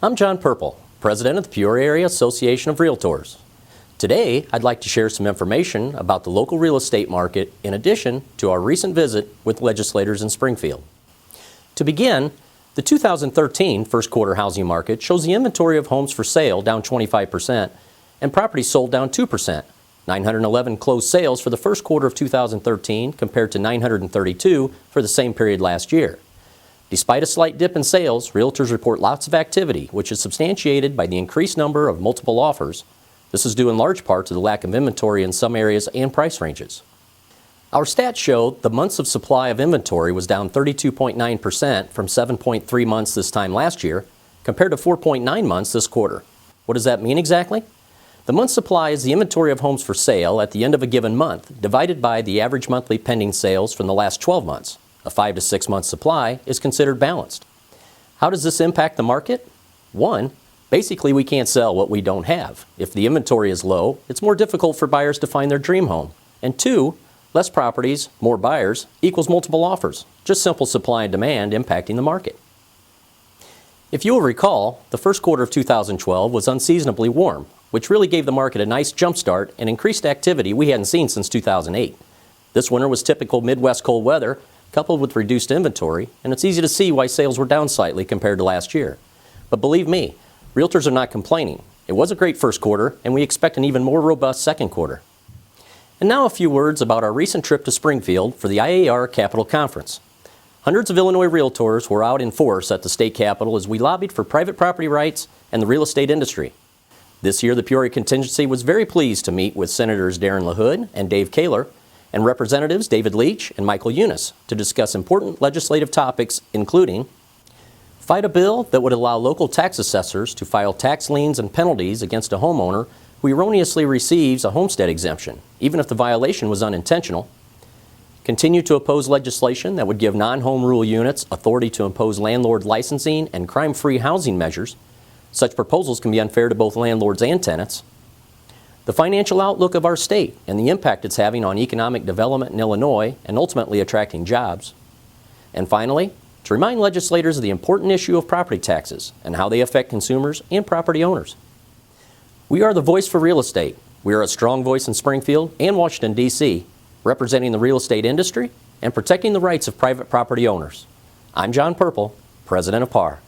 I'm John Purple, President of the Peoria Area Association of Realtors. Today, I'd like to share some information about the local real estate market in addition to our recent visit with legislators in Springfield. To begin, the 2013 first quarter housing market shows the inventory of homes for sale down 25% and properties sold down 2%. 911 closed sales for the first quarter of 2013 compared to 932 for the same period last year. Despite a slight dip in sales, realtors report lots of activity, which is substantiated by the increased number of multiple offers. This is due in large part to the lack of inventory in some areas and price ranges. Our stats show the months of supply of inventory was down 32.9% from 7.3 months this time last year, compared to 4.9 months this quarter. What does that mean exactly? The month supply is the inventory of homes for sale at the end of a given month, divided by the average monthly pending sales from the last 12 months. A 5 to 6 month supply is considered balanced. How does this impact the market? 1, basically we can't sell what we don't have. If the inventory is low, it's more difficult for buyers to find their dream home. And 2, less properties, more buyers, equals multiple offers. Just simple supply and demand impacting the market. If you will recall, the first quarter of 2012 was unseasonably warm, which really gave the market a nice jump start and increased activity we hadn't seen since 2008. This winter was typical Midwest cold weather, coupled with reduced inventory, and it's easy to see why sales were down slightly compared to last year. But believe me, realtors are not complaining. It was a great first quarter, and we expect an even more robust second quarter. And now a few words about our recent trip to Springfield for the IAR Capital Conference. Hundreds of Illinois realtors were out in force at the state capitol as we lobbied for private property rights and the real estate industry. This year, the Peoria contingency was very pleased to meet with Senators Darren LaHood and Dave Kaler and Representatives David Leach and Michael Eunice to discuss important legislative topics, including fight a bill that would allow local tax assessors to file tax liens and penalties against a homeowner who erroneously receives a homestead exemption, even if the violation was unintentional. Continue to oppose legislation that would give non-home rule units authority to impose landlord licensing and crime-free housing measures. Such proposals can be unfair to both landlords and tenants. The financial outlook of our state and the impact it's having on economic development in Illinois and ultimately attracting jobs. And finally, to remind legislators of the important issue of property taxes and how they affect consumers and property owners. We are the voice for real estate. We are a strong voice in Springfield and Washington, D.C., representing the real estate industry and protecting the rights of private property owners. I'm John Purple, President of PAAR.